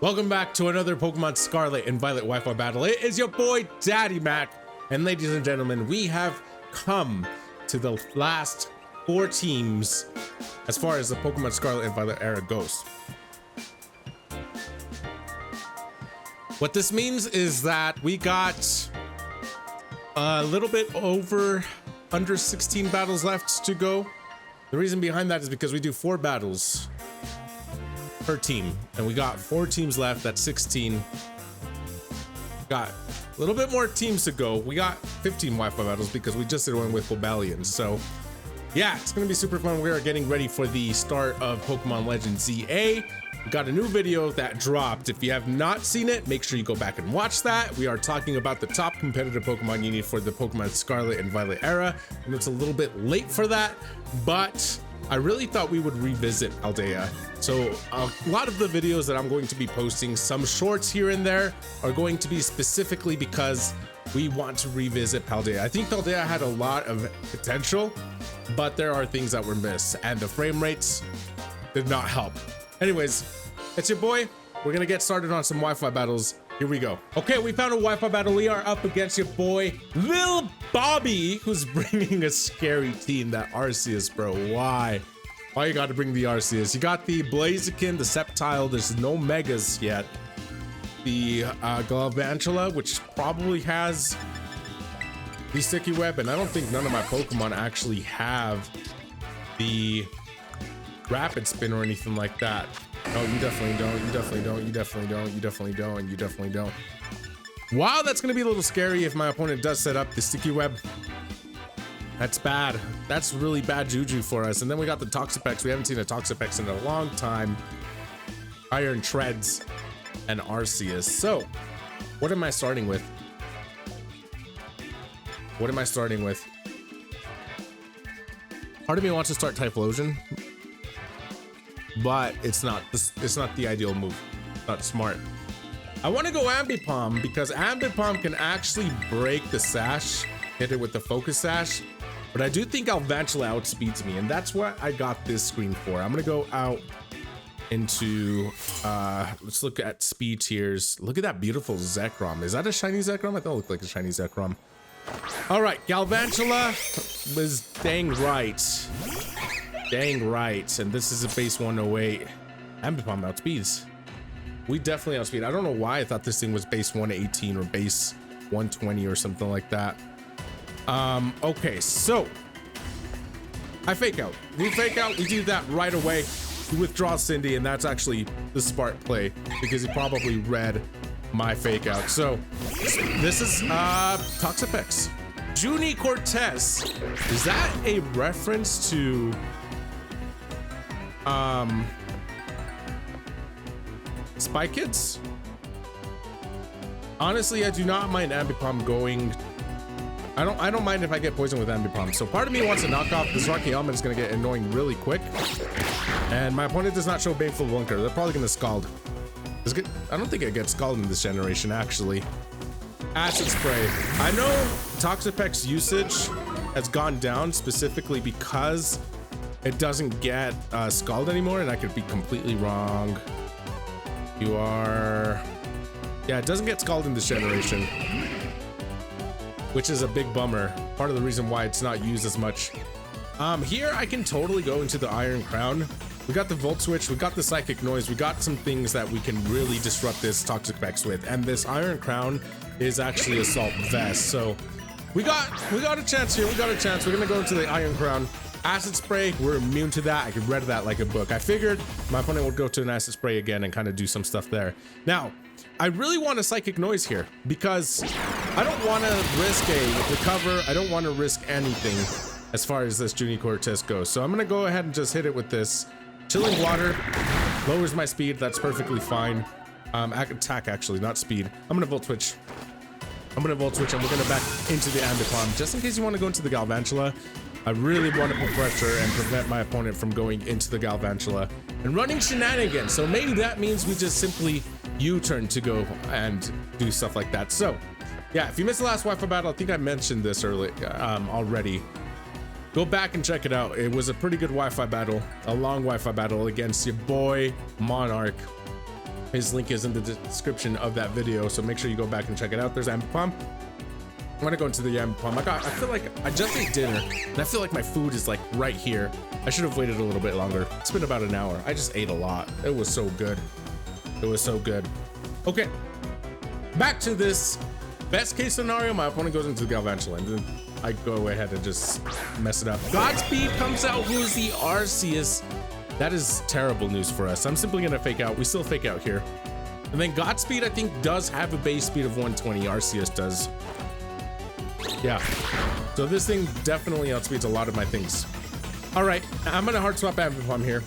Welcome back to another Pokemon Scarlet and Violet Wi-Fi battle. It is your boy Daddymac, and ladies and gentlemen, we have come to the last 4 teams as far as the Pokemon Scarlet and Violet era goes. What this means is that we got a little bit under 16 battles left to go. The reason behind that is because we do 4 battles per team, and we got 4 teams left. That's 16. Got a little bit more teams to go. We got 15 Wi-Fi battles because we just did one with Rebellion. So yeah, it's gonna be super fun. We are getting ready for the start of Pokemon Legends ZA. We got a new video that dropped. If you have not seen it, make sure you go back and watch that. We are talking about the top competitive Pokemon you need for the Pokemon Scarlet and Violet era, and it's a little bit late for that, but I really thought we would revisit Paldea. So a lot of the videos that I'm going to be posting, some shorts here and there, are going to be specifically because we want to revisit Paldea. I think Paldea had a lot of potential, but there are things that were missed, and the frame rates did not help. Anyways, it's your boy. We're gonna get started on some Wi-Fi battles. Here we go. Okay, we found a Wi-Fi battle. We are up against your boy, Lil Bobby, who's bringing a scary team, that Arceus, bro. Why? Why you gotta bring the Arceus? You got the Blaziken, the Sceptile. There's no Megas yet. The Galvantula, which probably has the Sticky Web, and I don't think none of my Pokemon actually have the Rapid Spin or anything like that. No, you definitely don't. You definitely don't. You definitely don't. You definitely don't. And you definitely don't. Wow, that's gonna be a little scary if my opponent does set up the Sticky Web. That's bad. That's really bad juju for us. And then we got the Toxapex. We haven't seen a Toxapex in a long time. Iron Treads and Arceus. So, what am I starting with? What am I starting with? Part of me wants to start Typhlosion, but it's not the ideal move. Not smart. I want to go Ambipom because Ambipom can actually break the sash, hit it with the focus sash, but I do think Galvantula outspeeds me, and that's what I got this screen for. I'm gonna go out into let's look at speed tiers. Look at that beautiful Zekrom. Is that a shiny Zekrom? I thought it looked like a shiny Zekrom. All right, Galvantula was dang right. Dang right, and this is a base 108. Ambipom outspeeds. We definitely outspeed. I don't know why I thought this thing was base 118 or base 120 or something like that. Okay, so I fake out. We fake out, we do that right away. We withdraw Cindy, and that's actually the smart play because he probably read my fake out. So this is Toxapex. Junie Cortez. Is that a reference to Spy Kids? Honestly, I do not mind Ambipom going. I don't mind if I get poisoned with Ambipom. So part of me wants to knock off this Rocky Element. Is going to get annoying really quick, and my opponent does not show Baneful Bunker. They're probably going to Scald. I don't think it gets Scald in this generation, actually. Acid Spray. I know Toxapex usage has gone down specifically because it doesn't get Scald anymore, and I could be completely wrong. You are... Yeah, it doesn't get Scald in this generation, which is a big bummer. Part of the reason why it's not used as much. Here I can totally go into the Iron Crown. We got the Volt Switch, we got the Psychic Noise, we got some things that we can really disrupt this Toxapex with, and this Iron Crown is actually Assault Vest. So we got a chance here. We got a chance. We're gonna go into the Iron Crown. Acid Spray, we're immune to that. I could read that like a book. I figured my opponent would go to an Acid Spray again and kind of do some stuff there. Now, I really want a Psychic Noise here because I don't want to risk a recover. I don't want to risk anything as far as this Junie Cortez goes. So I'm going to go ahead and just hit it with this. Chilling Water lowers my speed. That's perfectly fine. Attack, actually, not speed. I'm going to Volt Switch. I'm going to Volt Switch, and we're going to back into the Ambipom. Just in case you want to go into the Galvantula, I really want to put pressure and prevent my opponent from going into the Galvantula and running shenanigans. So maybe that means we just simply U-turn to go and do stuff like that. So yeah, if you missed the last Wi-Fi battle, I think I mentioned this earlier already. Go back and check it out. It was a pretty good Wi-Fi battle, a long Wi-Fi battle against your boy Monarch. His link is in the description of that video, so make sure you go back and check it out. There's Ambipom. I'm gonna go into the Ambipom. I feel like I just ate dinner, and I feel like my food is like right here. I should have waited a little bit longer. It's been about an hour. I just ate a lot. It was so good. It was so good. Okay, back to this. Best case scenario, my opponent goes into the Galvantula, and then I go ahead and just mess it up. Godspeed comes out. Who is the Arceus? That is terrible news for us. I'm simply gonna fake out. We still fake out here. And then Godspeed, I think, does have a base speed of 120. Arceus does. Yeah. So this thing definitely outspeeds a lot of my things. All right, I'm gonna hard swap Ambipom here.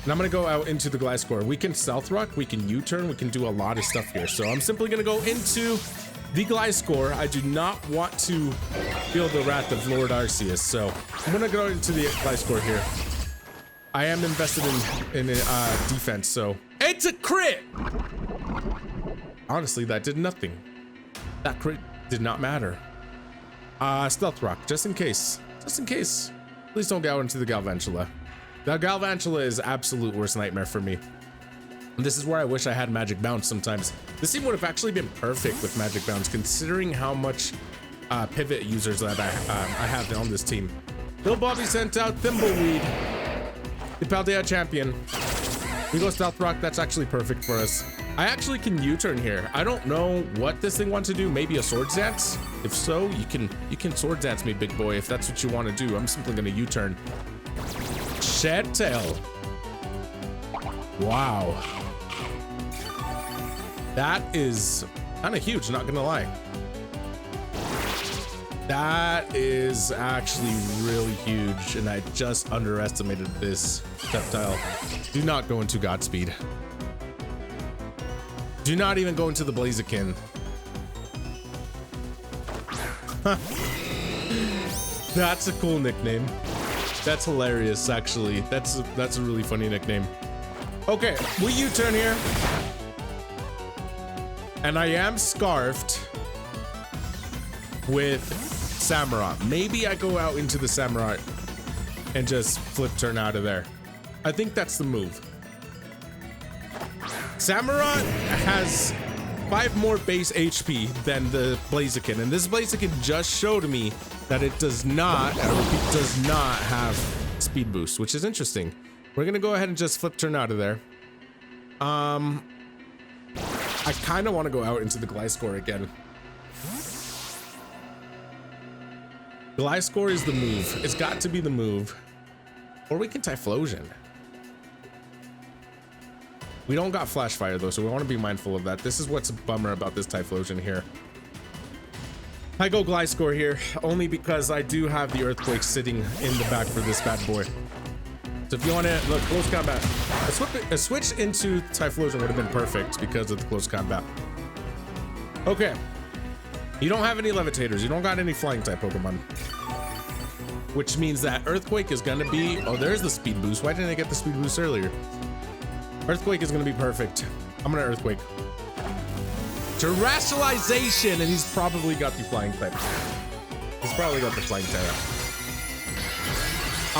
And I'm gonna go out into the Gliscor. We can Stealth Rock, we can U-turn, we can do a lot of stuff here. So I'm simply gonna go into the Gliscor. I do not want to feel the wrath of Lord Arceus. So I'm gonna go into the Gliscor here. I am invested in defense, so it's a crit. Honestly, that did nothing. That crit did not matter. Stealth Rock, just in case. Just in case. Please don't go into the Galvantula. The Galvantula is absolute worst nightmare for me. And this is where I wish I had Magic Bounce sometimes. This team would have actually been perfect with Magic Bounce, considering how much pivot users that I have on this team. Bill Bobby sent out Thimbleweed, the Paldea champion. We go Stealth Rock, that's actually perfect for us. I actually can U-turn here. I don't know what this thing wants to do. Maybe a Swords Dance? If so, you can Swords Dance me, big boy, if that's what you want to do. I'm simply gonna U-turn. Shed Tail. Wow. That is kind of huge, not gonna lie. That is actually really huge, and I just underestimated this Sceptile. Do not go into Godspeed. Do not even go into the Blaziken. That's a cool nickname. That's hilarious, actually. That's a really funny nickname. Okay, we U-turn here. And I am scarfed with Samurott. Maybe I go out into the Samurott and just flip turn out of there. I think that's the move. Samurott has 5 more base HP than the Blaziken, and this Blaziken just showed me that it does not, I repeat, does not have speed boost, which is interesting. We're gonna go ahead and just flip turn out of there. I kind of want to go out into the Gliscor again. Gliscor is the move. It's got to be the move. Or we can Typhlosion. We don't got Flash Fire though, so we want to be mindful of that. This is what's a bummer about this Typhlosion here. I go Gliscor here, only because I do have the Earthquake sitting in the back for this bad boy. So if you want to look, close combat, a switch into Typhlosion would have been perfect because of the close combat. Okay, you don't have any levitators, you don't got any flying type Pokemon, which means that Earthquake is gonna be, oh, there's the speed boost. Why didn't I get the speed boost earlier? Earthquake is gonna be perfect. I'm gonna Earthquake. Terrestrialization, and he's probably got the flying type. He's probably got the flying Terra.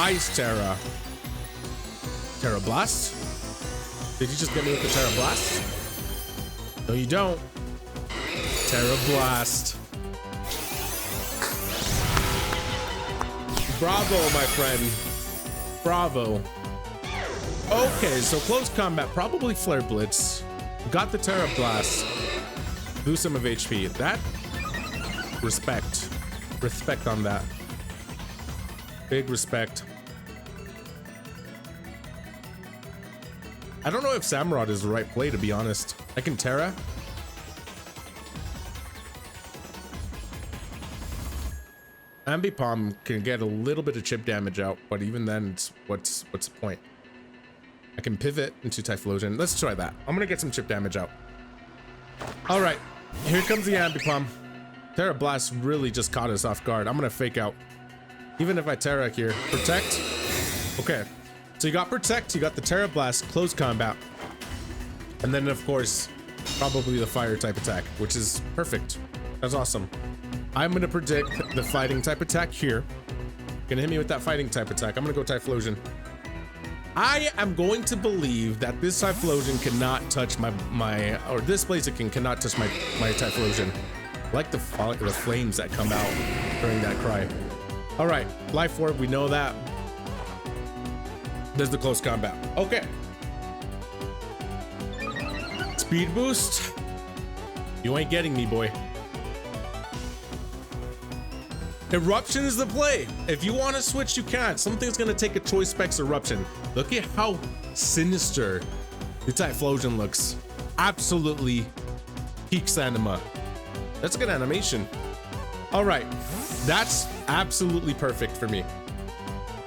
Ice Terra. Terra Blast? Did you just get me with the Terra Blast? No, you don't. Terra Blast. Bravo, my friend. Bravo. Okay, so close combat, probably Flare Blitz. Got the Terra Blast. Boost some of HP. That, respect. Respect on that. Big respect. I don't know if Samurott is the right play, to be honest. I can Terra. Ambipom can get a little bit of chip damage out, but even then, it's, what's the point? I can pivot into Typhlosion. Let's try that. I'm gonna get some chip damage out. All right, here comes the Ambipom. Terra Blast really just caught us off guard. I'm gonna fake out. Even if I Terra here, Protect. Okay, so you got Protect, you got the Terra Blast, close combat. And then of course, probably the fire type attack, which is perfect. That's awesome. I'm gonna predict the fighting type attack here. Gonna hit me with that fighting type attack. I'm gonna go Typhlosion. I am going to believe that this Typhlosion cannot touch or this Blaziken cannot touch my Typhlosion. I like the flames that come out during that cry. All right, Life Orb, we know that. There's the close combat. Okay. Speed boost. You ain't getting me, boy. Eruption is the play. If you want to switch, you can. Something's gonna take a choice specs Eruption. Look at how sinister the Typhlosion looks. Absolutely peaks anima. That's a good animation. All right, that's absolutely perfect for me.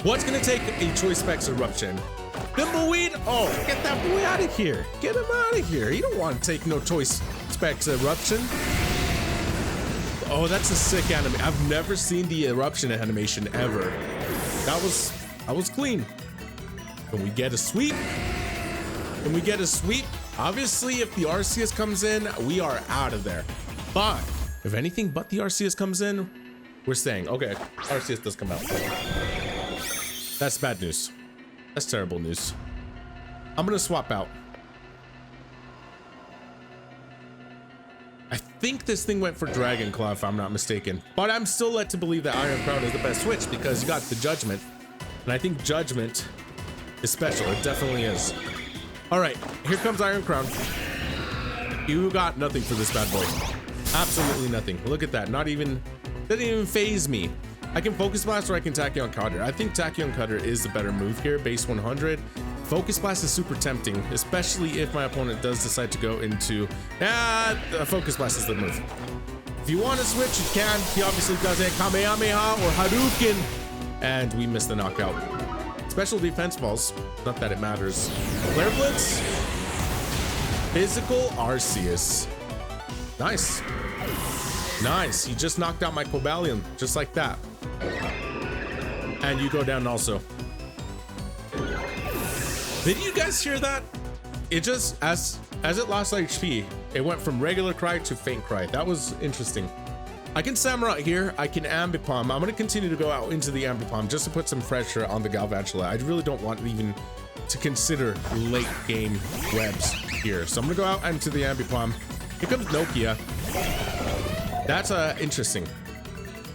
What's gonna take a choice specs Eruption? Thimbleweed? Oh, get that boy out of here. Get him out of here. You don't want to take no choice specs Eruption. Oh, that's a sick anime. I've never seen the Eruption animation ever. That was clean. Can we get a sweep? Can we get a sweep? Obviously, if the Arceus comes in, we are out of there. But if anything but the Arceus comes in, we're staying. Okay, Arceus does come out. That's bad news. That's terrible news. I'm gonna swap out. I think this thing went for Dragon Claw, if I'm not mistaken. But I'm still led to believe that Iron Crown is the best switch because you got the Judgment. And I think Judgment is special. It definitely is. All right, here comes Iron Crown. You got nothing for this bad boy. Absolutely nothing. Look at that. Didn't even phase me. I can Focus Blast or I can Tachyon Cutter. I think Tachyon Cutter is the better move here. Base 100. Focus Blast is super tempting, especially if my opponent does decide to go into... Focus Blast is the move. If you want to switch, you can. He obviously does a Kamehameha or Hadouken. And we missed the knockout. Special defense falls. Not that it matters. Flare Blitz. Physical Arceus. Nice. Nice. He just knocked out my Cobalion. Just like that. And you go down also. Did you guys hear that? It just, as it lost HP, it went from regular cry to faint cry. That was interesting. I can Samurott here. I can Ambipom. I'm going to continue to go out into the Ambipom just to put some pressure on the Galvantula. I really don't want even to consider late game webs here. So I'm going to go out into the Ambipom. Here comes Nokia. That's interesting.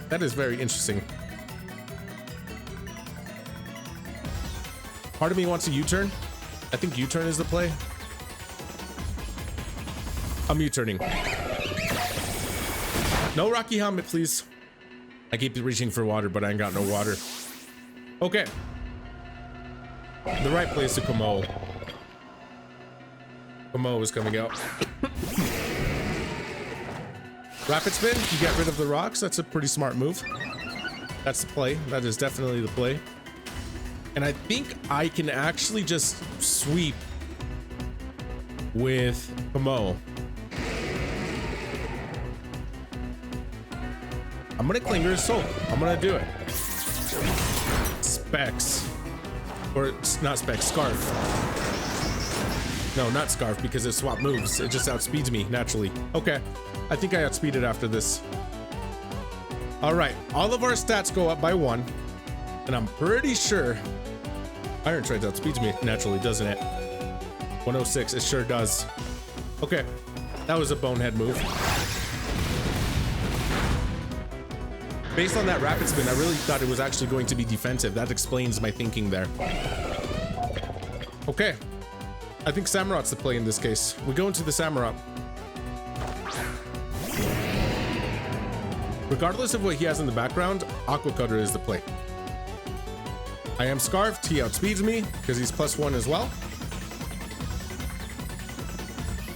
That is very interesting. Part of me wants a U-turn. I think U-turn is the play. I'm U-turning. No Rocky Helmet, please. I keep reaching for water, but I ain't got no water. Okay. The right place to Komo. Komo is coming out. Rapid Spin, you get rid of the rocks. That's a pretty smart move. That's the play. That is definitely the play. And I think I can actually just sweep with Komo. I'm gonna Clinger Soul. I'm gonna do it. Specs. Or it's not Specs, Scarf. No, not Scarf because it swap moves. It just outspeeds me naturally. Okay, I think I outspeeded after this. All right, all of our stats go up by 1. And I'm pretty sure Iron Treads outspeeds me naturally, doesn't it? 106, it sure does. Okay, that was a bonehead move. Based on that Rapid Spin, I really thought it was actually going to be defensive. That explains my thinking there. Okay, I think Samurott's the play in this case. We go into the Samurott. Regardless of what he has in the background, Aqua Cutter is the play. I am Scarfed, he outspeeds me because he's +1 as well.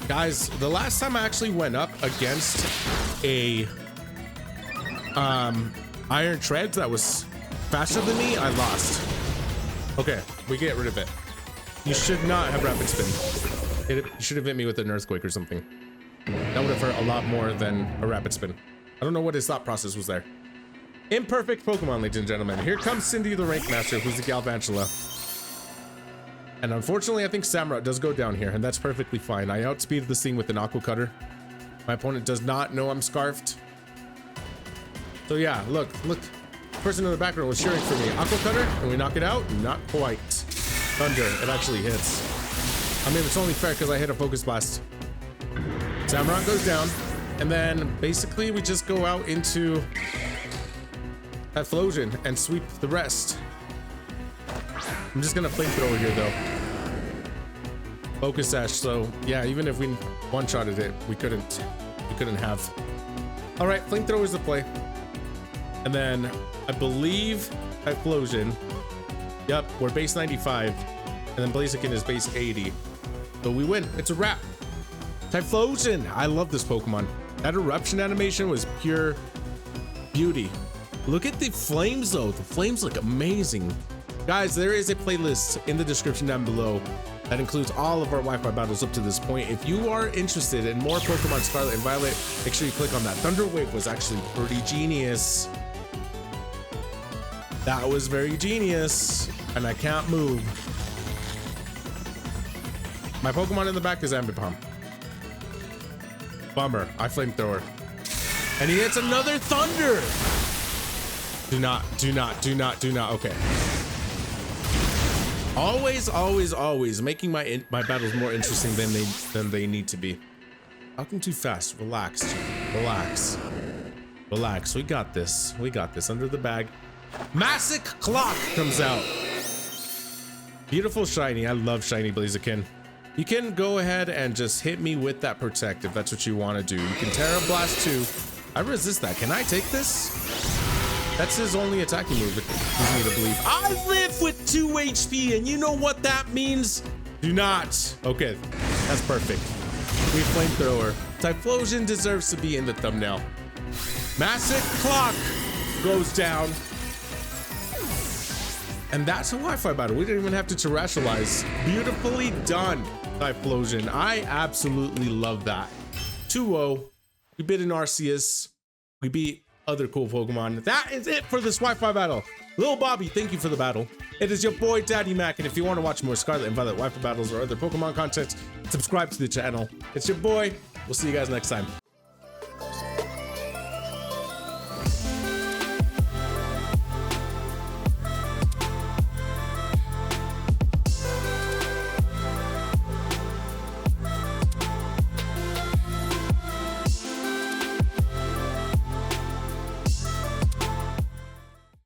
Guys, the last time I actually went up against a Iron Treads that was faster than me, I lost. Okay, we get rid of it. You should not have Rapid Spin. You should have hit me with an Earthquake or something. That would have hurt a lot more than a Rapid Spin. I don't know what his thought process was there. Imperfect Pokemon, ladies and gentlemen. Here comes Cindy, the Rank Master, who's the Galvantula. And unfortunately, I think Samurott does go down here, and that's perfectly fine. I outspeeded this thing with an Aqua Cutter. My opponent does not know I'm Scarfed. So yeah, look. The person in the background was cheering for me. Aqua Cutter, and we knock it out? Not quite. Thunder. It actually hits. I mean, it's only fair because I hit a Focus Blast. Samurott goes down. And then basically we just go out into Typhlosion and sweep the rest. I'm just gonna flamethrower here though. Focus Sash, so yeah, even if we one-shotted it, we couldn't have. All right, flamethrower is the play. And then I believe Typhlosion. Yep, we're base 95. And then Blaziken is base 80. So we win, it's a wrap. Typhlosion, I love this Pokemon. That eruption animation was pure beauty. Look at the flames though. The flames look amazing. Guys, there is a playlist in the description down below that includes all of our Wi-Fi battles up to this point. If you are interested in more Pokemon Scarlet and Violet, make sure you click on that. Thunder Wave was actually pretty genius. That was very genius. And I can't move. My Pokemon in the back is Ambipom. Bummer, I flamethrower. And he hits another Thunder. Do not, okay. Always making my battles more interesting than they need to be. Talking too fast, relax, relax. We got this, under the bag. Massic Clock comes out. Beautiful shiny, I love shiny Blaziken. You can go ahead and just hit me with that Protect if that's what you want to do. You can Terra Blast too. I resist that. Can I take this? That's his only attacking move. It leads me to believe. I live with 2 HP, and you know what that means? Do not. Okay, that's perfect. We flamethrower. Typhlosion deserves to be in the thumbnail. Massive Clock goes down. And that's a Wi-Fi battle. We didn't even have to terrestrialize. Beautifully done, Typhlosion. I absolutely love that. 2-0. We beat an Arceus. We beat other cool Pokemon. That is it for this Wi-Fi battle. Lil Bobby, thank you for the battle. It is your boy, Daddymac. And if you want to watch more Scarlet and Violet Wi-Fi battles or other Pokemon content, subscribe to the channel. It's your boy. We'll see you guys next time.